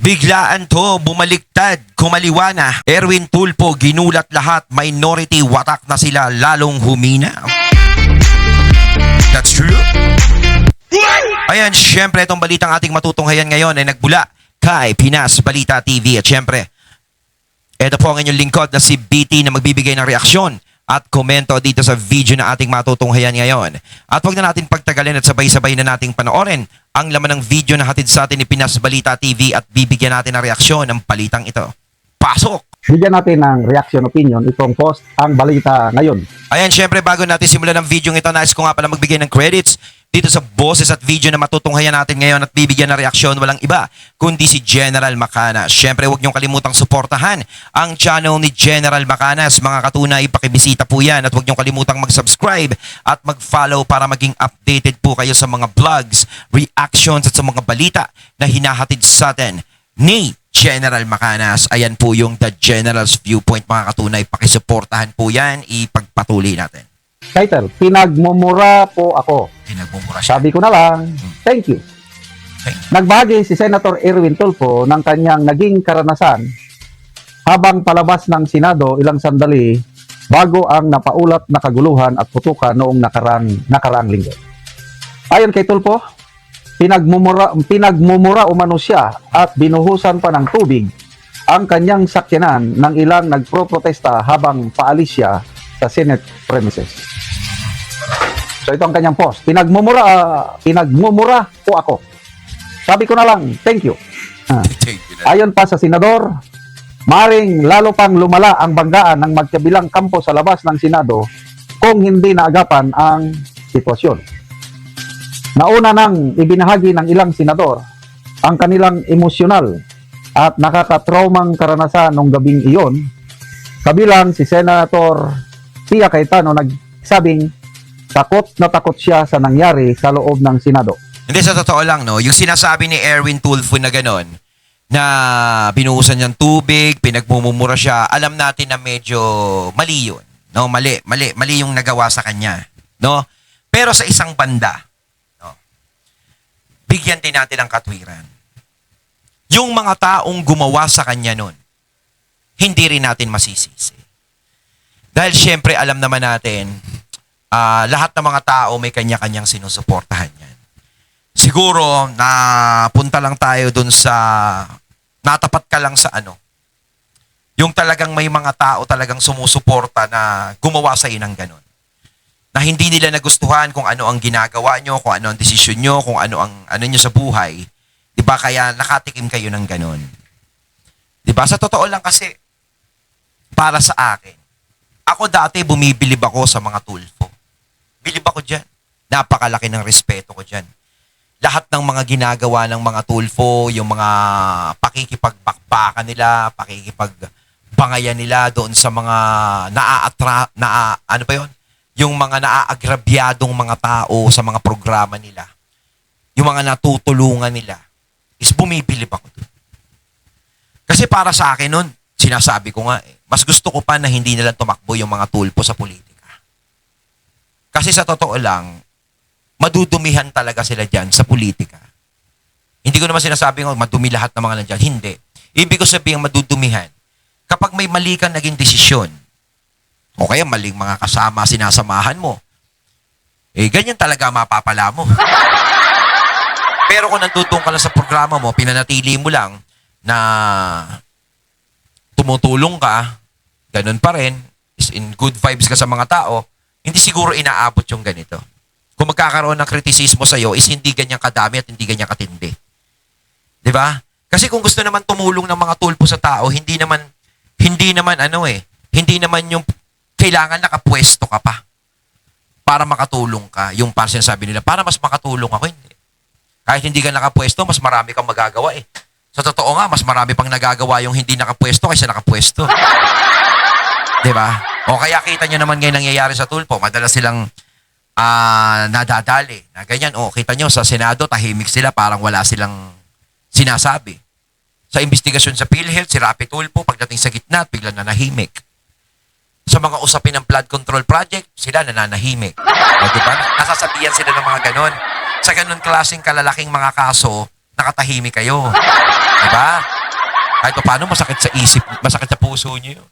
Biglaan to, bumaliktad, kumaliwa na. Erwin Tulfo, ginulat lahat, minority watak na sila, lalong humina. That's true. Ayan, syempre itong balitang ating matutunghayan ngayon ay nagbula kay Pinas Balita TV. At syempre, ito po ang inyong lingkod na si BT na magbibigay ng reaksyon at komento dito sa video na ating matutunghayan ngayon. At huwag na natin pagtagalin at sabay-sabay na nating panoorin ang laman ng video na hatid sa atin ni Pinas Balita TV at bibigyan natin ng reaksyon ng balitang ito. Pasok! Bigyan natin ng reaction opinion itong post ang balita ngayon. Ayan, syempre bago natin simulan ng video ito, nais ko nga pala magbigay ng credits dito sa boses at video na matutunghayan natin ngayon at bibigyan ng reaksyon walang iba kundi si General Macanas. Syempre huwag niyong kalimutang suportahan ang channel ni General Macanas. Mga katunay, pakibisita po yan at huwag niyong kalimutang mag-subscribe at mag-follow para maging updated po kayo sa mga vlogs, reactions at sa mga balita na hinahatid sa atin ni General Macanas. Ayan po yung The General's Viewpoint, mga katunay. Pakisuportahan po yan, ipagpatuloy natin. Title, pinagmumura po ako. Pinagmumura siya. Sabi ko na lang, thank you. Nagbahagi si Senator Erwin Tulfo ng kanyang naging karanasan habang palabas ng Senado ilang sandali bago ang napaulat na kaguluhan at putukan noong nakaraang linggo. Ayon kay Tulfo, pinagmumura umano siya at binuhusan pa ng tubig ang kanyang sakyanan ng ilang nagpro-protesta habang paalis siya sa Senate premises. So ito ang kanyang post. Pinagmumura po ako. Sabi ko na lang, thank you. Ayon pa sa senador, maring lalo pang lumala ang banggaan ng magkabilang kampo sa labas ng Senado kung hindi naagapan ang sitwasyon. Nauna nang ibinahagi ng ilang senador ang kanilang emosyonal at nakakatraumang karanasan nung gabing iyon, kabilang si Senator Pia Cayetano nagsabing takot na takot siya sa nangyari sa loob ng Senado. Hindi, sa totoo lang, no, yung sinasabi ni Erwin Tulfo na gano'n, na binuhusan niyang tubig, pinagmumura siya, alam natin na medyo mali yun. No? Mali yung nagawa sa kanya. No? Pero sa isang banda, no, bigyan din natin ng katwiran. Yung mga taong gumawa sa kanya nun, hindi rin natin masisisi. Dahil syempre alam naman natin, lahat ng mga tao may kanya-kanyang sinusuportahan yan. Siguro, napunta lang tayo dun sa, natapat ka lang sa ano, yung talagang may mga tao talagang sumusuporta na gumawa sa inang ganun. Na hindi nila nagustuhan kung ano ang ginagawa nyo, kung ano ang desisyon nyo, kung ano ang ano nyo sa buhay. Diba? Kaya nakatikim kayo ng ganun. Diba? Sa totoo lang kasi, para sa akin, ako dati bumibilib ako sa mga Tulfo. Bilib ako dyan. Napakalaki ng respeto ko dyan. Lahat ng mga ginagawa ng mga Tulfo, yung mga pakikipagbakbakan nila, pakikipagbangayan nila doon sa mga ano pa yun? Yung mga naaagrabyadong mga tao sa mga programa nila. Yung mga natutulungan nila. Is bumibilib ako doon. Kasi para sa akin nun, sinasabi ko nga mas gusto ko pa na hindi nila tumakbo yung mga Tulfo sa politika. Kasi sa totoo lang, madudumihan talaga sila dyan sa politika. Hindi ko naman sinasabi nga madumi lahat ng mga nandyan. Hindi. Ibig ko sabihin madudumihan. Kapag may mali kang naging desisyon, o kaya maling mga kasama sinasamahan mo, ganyan talaga mapapala mo. Pero kung nandutong ka lang sa programa mo, pinanatili mo lang na tumutulong ka, ganun pa rin, is in good vibes ka sa mga tao, hindi siguro inaabot yung ganito. Kung magkakaroon ng kritisismo sa'yo, is hindi ganyan kadami at hindi ganyan katindi. Di ba? Kasi kung gusto naman tumulong ng mga Tulfo sa tao, hindi naman yung kailangan nakapwesto ka pa para makatulong ka. Yung parang sinasabi nila, para mas makatulong ako, hindi. Kahit hindi ka nakapwesto, mas marami kang magagawa eh. Sa totoo nga, mas marami pang nagagawa yung hindi nakapwesto kaysa nakapwesto. Diba? O kaya kita nyo naman ngayon nangyayari sa Tulfo. Madalas silang nadadali. Na ganyan. O kita nyo sa Senado, tahimik sila. Parang wala silang sinasabi. Sa investigasyon sa PhilHealth, si Rapi Tulfo, pagdating sa gitna, biglang nanahimik. Sa mga usapin ng flood control project, sila nananahimik. O diba? Nasasabihan sila ng mga ganon. Sa ganon klaseng kalalaking mga kaso, nakatahimik kayo. Diba? Kahit pa paano, masakit sa isip, masakit sa puso nyo yun.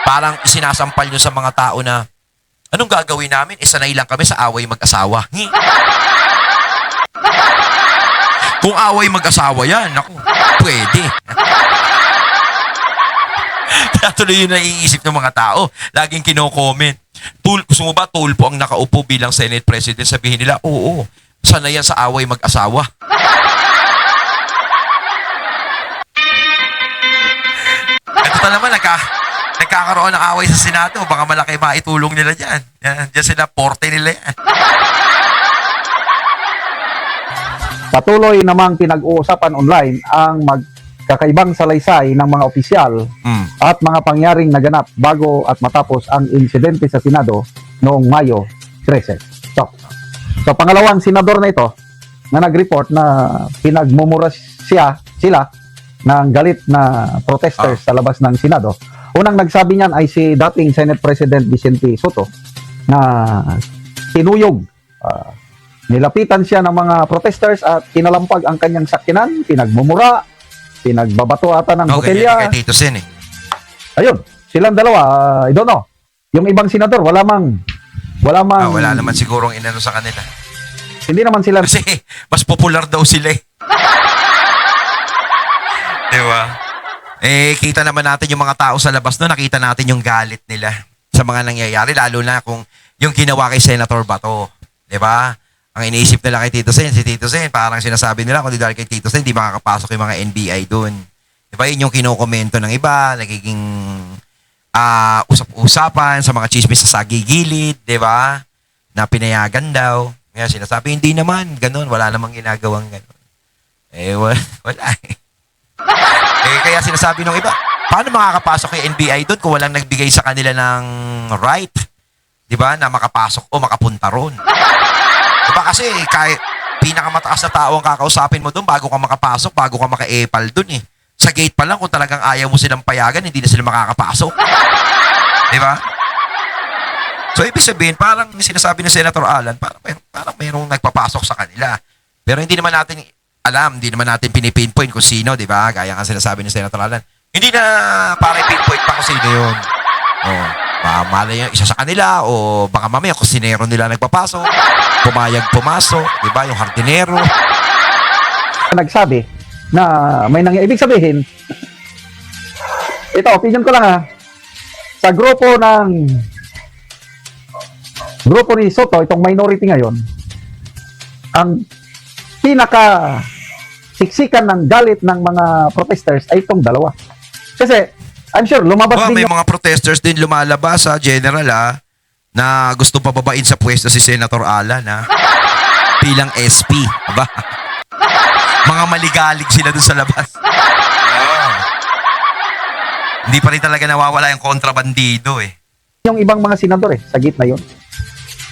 Parang sinasampal nyo sa mga tao na, anong gagawin namin? Sanay lang kami sa away mag-asawa. Kung away mag-asawa yan, naku, pwede. Kaya tuloy yun naiisip ng mga tao. Laging kino-comment. Gusto mo ba Tulfo ang nakaupo bilang Senate President? Sabihin nila, oo, sanay yan sa away mag-asawa. Ito naman, nagkakaroon ng away sa Senado. Baka malaki maitulong nila dyan. Diyan sila, porte nila yan. Patuloy namang pinag-uusapan online ang magkakaibang salaysay ng mga opisyal at mga pangyaring naganap bago at matapos ang insidente sa Senado noong Mayo 13. So pangalawang senador na ito na nag-report na pinagmumura sila ng galit na protesters sa labas ng Senado. Unang nagsabi niyan ay si dating Senate President Vicente Soto na tinuyog. Nilapitan siya ng mga protesters at kinalampag ang kanyang sakyanan, pinagmumura, pinagbabato ata ng botelya. Kay Tito Sen eh. Ayun, silang dalawa, I don't know. Yung ibang senador, wala Wala naman sigurong inano sa kanila. Hindi naman sila. Kasi mas popular daw sila eh. Diba? Kita naman natin yung mga tao sa labas doon, nakita natin yung galit nila sa mga nangyayari, lalo na kung yung ginawa kay Senator Bato. Diba? Ang iniisip nila kay Tito Sen, si Tito Sen, parang sinasabi nila kung di dahil kay Tito Sen, di makakapasok yung mga NBI doon. Diba? Yun yung kinokomento ng iba, nagiging usap-usapan sa mga chismis sa sagigilid, diba? Na pinayagan daw. Kaya sinasabi, hindi naman, ganun, wala namang ginagawang ganun. Wala eh. Kaya sinasabi ng iba, paano makakapasok kay NBI doon kung walang nagbigay sa kanila ng right? Diba? Na makapasok o makapunta ron. Diba kasi kahit pinakamataas na tao ang kakausapin mo doon bago ka makapasok, bago ka maka-epal doon eh. Sa gate pa lang kung talagang ayaw mo silang payagan, hindi na sila makakapasok. Diba? So ibig sabihin, parang sinasabi ni Senator Alan, parang mayroong nagpapasok sa kanila. Pero hindi naman natin alam, hindi naman natin pinipinpoint kung sino, diba? Gaya nga sinasabi ni Senator Alan. Hindi na para pinpoint pa kung sino yun. Malay yung isa sa kanila o baka mamaya kusinero nila nagpapasok, pumayag pumasok, di ba? Yung hardinero. Nagsabi na may nangyayari. Ibig sabihin, ito, opinion ko lang ha, sa grupo ni Soto, itong minority ngayon, ang pinaka siksikan ng galit ng mga protesters ay itong dalawa. Kasi, I'm sure, lumabas din may mga protesters din lumalabas sa general na gusto pababain sa pwesto si Senator Alan bilang SP. Aba? Mga maligalig sila doon sa labas. Hindi pa rin talaga nawawala yung kontrabandido eh. Yung ibang mga senador sa gitna yun.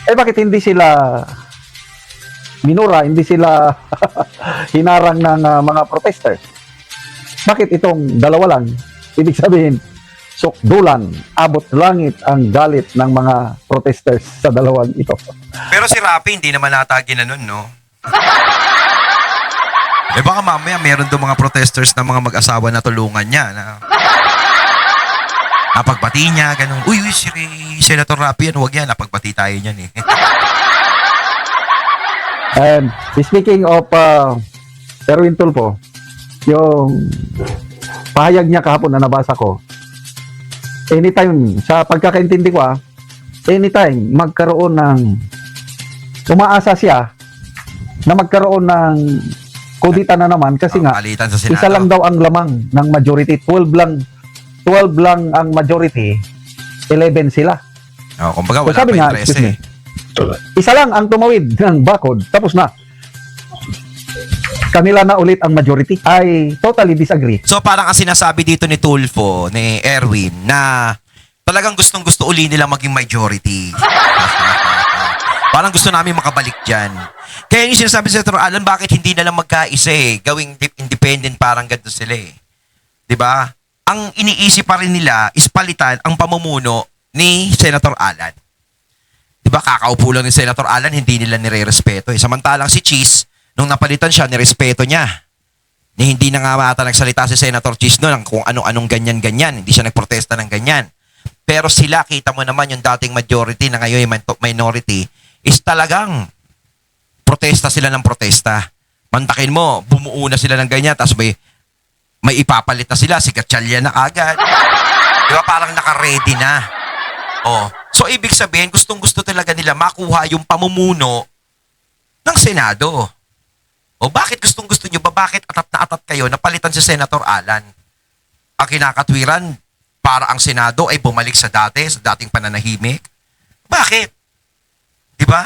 Bakit hindi sila minura, hindi sila hinarang ng mga protesters? Bakit itong dalawa lang? Ibig sabihin, sukdulan, abot langit ang galit ng mga protesters sa dalawang ito. Pero si Rapi, hindi naman natagi na nun, no? Baka mamaya meron doon mga protesters na mga mag-asawa na tulungan niya. Napagbati niya, ganun. Uy, si Senator Rapi yan, huwag yan. Napagbati tayo niyan eh. And speaking of Erwin Tulfo, yung pahayag niya kahapon na nabasa ko, anytime, sa pagkakaintindi ko anytime magkaroon ng, umaasa siya na magkaroon ng kudita na naman kasi nga, isa lang daw ang lamang ng majority, 12 lang ang majority, 11 sila. Kumbaga wala sabi pa nga, interest eh. Isa lang ang tumawid ng bakod, tapos na. Kanila na ulit ang majority. I totally disagree. So parang ang sinasabi dito ni Tulfo, ni Erwin, na talagang gustong-gusto uli nilang maging majority. Parang gusto namin makabalik dyan. Kaya yung sinasabi sa Senator Alan, bakit hindi na lang magkaisa gawing independent, parang ganito sila Diba? Ang iniisip pa rin nila is palitan ang pamumuno ni Senator Alan. Diba? Kakaupo lang ni Senator Alan, hindi nila nire-respeto. Samantalang si Cheese, nung napalitan siya, nirespeto niya. Ni hindi na nga ata nagsalita si Senator Chis noon ng kung anong ganyan-ganyan. Hindi siya nagprotesta ng ganyan. Pero sila, kita mo naman yung dating majority na ngayon yung minority, is talagang protesta sila ng protesta. Mantakin mo, bumuo na sila ng ganyan, tapos may ipapalit na sila, si Gatchalian na agad. Di ba parang naka-ready na? Oh. So, ibig sabihin, gustong-gusto talaga nila makuha yung pamumuno ng Senado. O bakit gustong-gusto nyo ba? Bakit atat na atat kayo na palitan si Senator Alan? Ang kinakatwiran, para ang Senado ay bumalik sa dating pananahimik. Bakit? Di ba?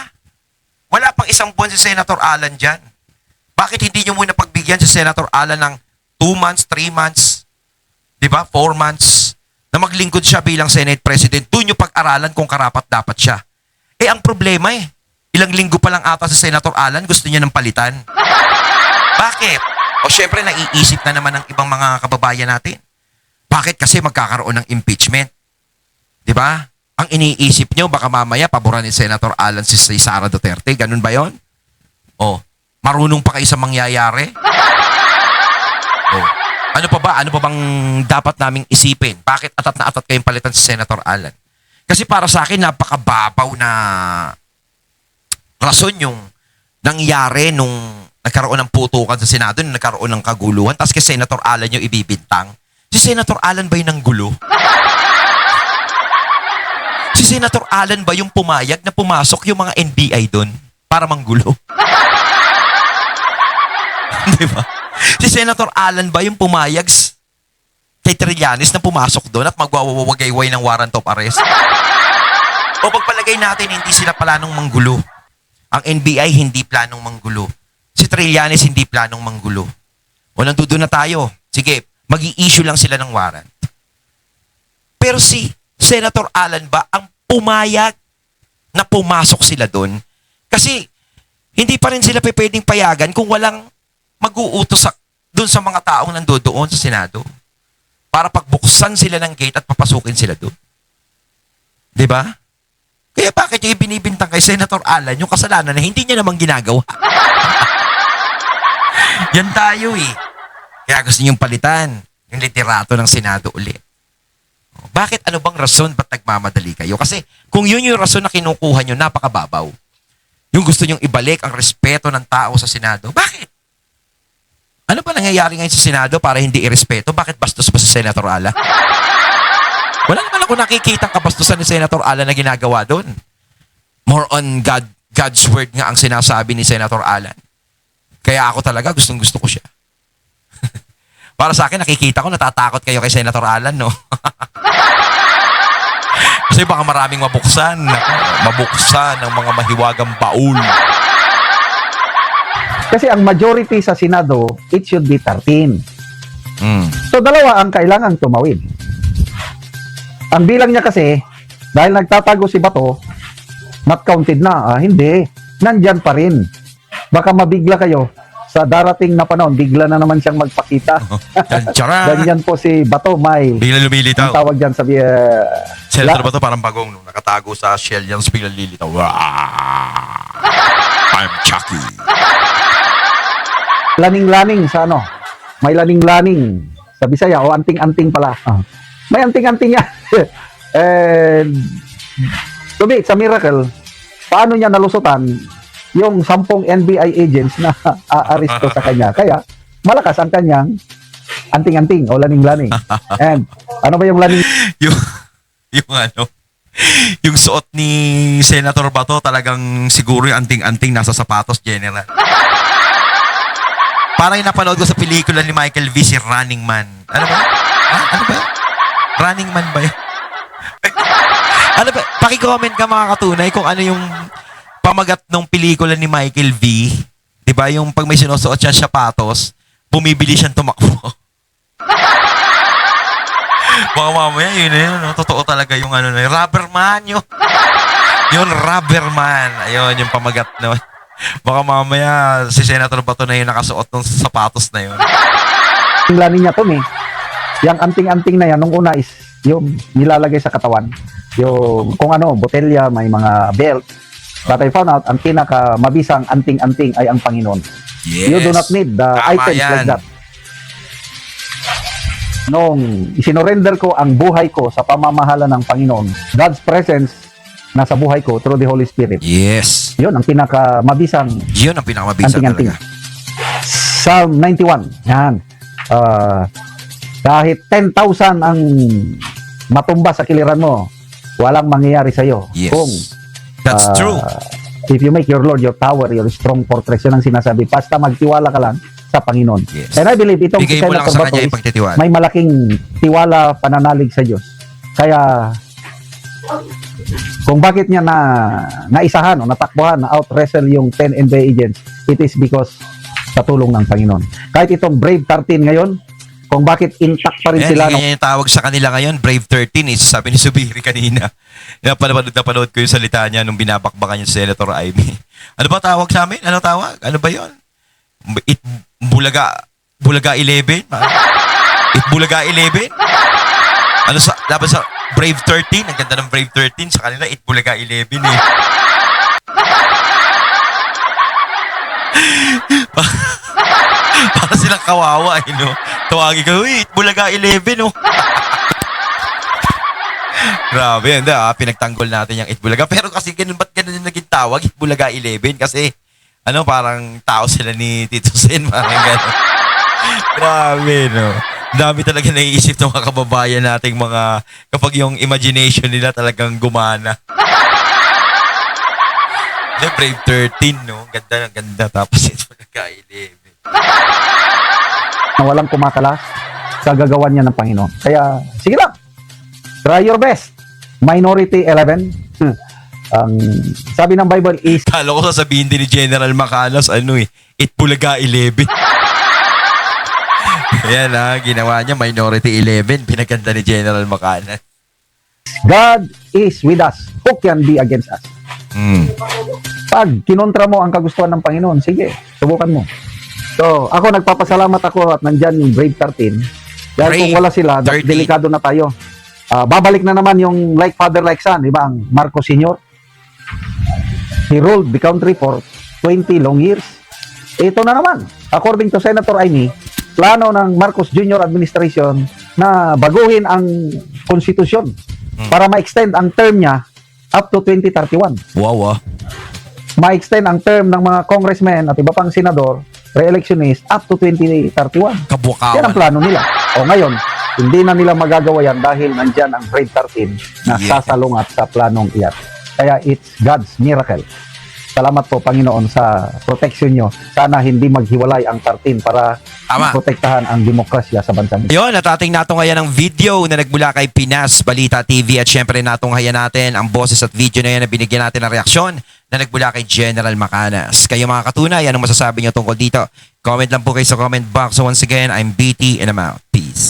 Wala pang isang buwan si Senator Alan dyan. Bakit hindi nyo muna pagbigyan si Senator Alan ng 2 months, 3 months, di ba? 4 months, na maglingkod siya bilang Senate President. Doon nyo pag-aralan kung karapat dapat siya. Eh, ang problema ilang linggo pa lang ata si Senator Alan, gusto niya ng palitan. Bakit? O syempre, naiisip na naman ng ibang mga kababayan natin. Bakit? Kasi magkakaroon ng impeachment. Di ba? Ang iniisip nyo, baka mamaya paboran ni Senator Alan si Sara Duterte. Ganun ba yon? O, marunong pa kayo sa mangyayari? O, ano pa ba? Ano pa bang dapat naming isipin? Bakit atat na atat kayong palitan si Senator Alan? Kasi para sa akin, napakababaw na rason yung nangyari nung nagkaroon ng putukan sa Senado, nung nagkaroon ng kaguluhan, tapos kay Senator Alan yung ibibintang. Si Senator Alan ba yung nanggulo? Si Senator Alan ba yung pumayag na pumasok yung mga NBI doon para manggulo? Di ba? Si Senator Alan ba yung pumayag kay Trillanes na pumasok doon at magwawawagayway ng warrant of arrest? O pagpalagay natin, hindi sila planong manggulo. Ang NBI hindi planong manggulo. Si Trillanes hindi planong manggulo. O nandoon na tayo. Sige, mag-i-issue lang sila ng warrant. Pero si Senator Alan ba ang pumayag na pumasok sila doon? Kasi hindi pa rin sila pwedeng payagan kung walang mag-uutos doon sa mga taong nandoon sa Senado para pagbuksan sila ng gate at papasukin sila doon. Diba? Kaya bakit yung ibinibintang kay Senator Alan yung kasalanan na hindi niya namang ginagawa? Yan tayo eh. Kaya gusto niyong palitan yung literato ng Senado ulit. Bakit? Ano bang rason? Ba't nagmamadali kayo? Kasi kung yun yung rason na kinukuha nyo, napakababaw. Yung gusto nyong ibalik ang respeto ng tao sa Senado. Bakit? Ano ba nangyayari ngayon sa Senado para hindi irespeto? Bakit bastos pa si Senator Alan? Wala naman ako nakikita kabastusan ni Senator Alan na ginagawa doon. More on God's word nga ang sinasabi ni Senator Alan. Kaya ako talaga gustong-gusto ko siya. Para sa akin, nakikita ko, natatakot kayo kay Senator Alan, no? Kasi baka maraming mabuksan. Mabuksan ng mga mahiwagang baul. Kasi ang majority sa Senado, it should be 13. So, dalawa ang kailangang tumawid. Ang bilang niya kasi, dahil nagtatago si Bato, not counted na. Hindi. Nandyan pa rin. Baka mabigla kayo. Sa darating na panahon, bigla na naman siyang magpakita. Ganyan po si Bato, may... Bigla lumilitaw. Ang tawag dyan sa... Senator Bato parang bagong nung nakatago sa shell yan, bigla lilitaw. I'm Chucky. Laning-laning sa ano? May laning-laning sa Bisaya o anting-anting pala. May anting-anting yan. And to be, it's a miracle. Paano niya nalusutan yung 10 NBI agents na aaresto sa kanya? Kaya malakas ang kanyang anting-anting o laning-laning. And ano ba yung laning? yung suot ni Senator Bato talagang siguro yung anting-anting nasa sapatos, General. Parang yung napanood ko sa pelikula ni Michael V, si Running Man. Ano ba? Ano ba? Running Man ba yun? Ano ba? Paki-comment ka mga katunay kung ano yung pamagat ng pelikula ni Michael V. Diba? Yung pag may sinusuot siya sapatos, bumibili siyang tumakbo. Baka mamaya, yun. Totoo talaga yung ano na yun. Rubberman yun. Yun, Rubberman. Ayun, yung pamagat naman. Baka mamaya, si Senator Bato na yung nakasuot ng sapatos na yun. Yung laning niya to, yung anting-anting na yan, nung una is yung nilalagay sa katawan. Yung kung ano, botelya, may mga belt. But I found out, ang pinakamabisang anting-anting ay ang Panginoon. Yes. You do not need the Tama items yan. like that. nung isinorender ko ang buhay ko sa pamamahala ng Panginoon, God's presence nasa buhay ko through the Holy Spirit. Yes. Yun ang pinakamabisang Yun ang pinakamabisa anting-anting. talaga. Psalm 91. Yan. Kahit 10,000 ang matumba sa kiliran mo, walang mangyayari sa iyo. Yes. Kung That's true. if you make your Lord your tower, your strong fortress, yun ang sinasabi. Basta magtiwala ka lang sa Panginoon. Yes. And I believe itong Bigay mo lang Senator sa Bato kanya is ipagtitiwala. may malaking tiwala, pananalig sa Diyos. Kaya kung bakit niya naisahan o natakbuhan na out-wrestle yung 10 NBA agents, it is because sa tulong ng Panginoon. Kahit itong Brave 13 ngayon, kung bakit intact pa rin Ayan, sila. ganyan yung tawag sa kanila ngayon, Brave 13 is sabi ni Subiri kanina. Napanood ko yung salita niya nung binabakbakan yung Senator Amy. Ano ba tawag sa amin? Ano tawag? Ano ba yun? Bulaga 11? Bulaga 11? Ano sa, dapat sa Brave 13? Ang ganda ng Brave 13. Sa kanila, Bulaga 11 eh. Para silang kawawa eh, no? Tawagin ka, Bulaga 11, no? Grabe, hindi pinagtanggol natin yung Itbulaga. Pero kasi ba't ganun yung naging tawag, Itbulaga 11? Kasi, parang tao sila ni Tito Sen, parang gano'n. Grabe, no? Dami talaga naiisip ng mga kababayan nating kapag yung imagination nila talagang gumana. The Brave 13, no? Ganda. Tapos Itbulaga 11. Na walang kumakalas sa gagawan niya ng Panginoon. Kaya, sige lang. Try your best. Minority 11. Ang sabi ng Bible is Kala ko sasabihin din ni General Macanas, Itbulaga 11. Ayan ginawa niya, Minority 11. Pinaganda ni General Macanas. God is with us. Who can be against us? Pag kinontra mo ang kagustuhan ng Panginoon, sige, subukan mo. So, ako nagpapasalamat ako at nandyan yung Brave 13. Dahil kung wala sila, 13. delikado na tayo. Babalik na naman yung like father, like son, di ba? Ang Marcos Sr. He ruled the country for 20 long years. Ito na naman, according to Senator Amy, plano ng Marcos Jr. administration na baguhin ang konstitusyon para ma-extend ang term niya up to 2031. Wow, Ma-extend ang term ng mga congressmen at iba pang senador, re-electionist, up to 2031. Kabukawan. Yan ang plano nila. O ngayon, hindi na nila magagawa yan dahil nandyan ang Brave 13 na sasalungat sa planong iyan. Kaya it's God's miracle. Salamat po, Panginoon, sa protection nyo. Sana hindi maghiwalay ang 13 para protektahan ang demokrasya sa bansa nito. Yun, natating natunghayan ng video na nagmula kay Pinas Balita TV at syempre natunghayan natin ang boses at video na yan na binigyan natin ng reaksyon na nagmula kay General Macanas. Kayo mga katunay, anong masasabi nyo tungkol dito? Comment lang po kayo sa comment box. So once again, I'm BT and I'm out. Peace.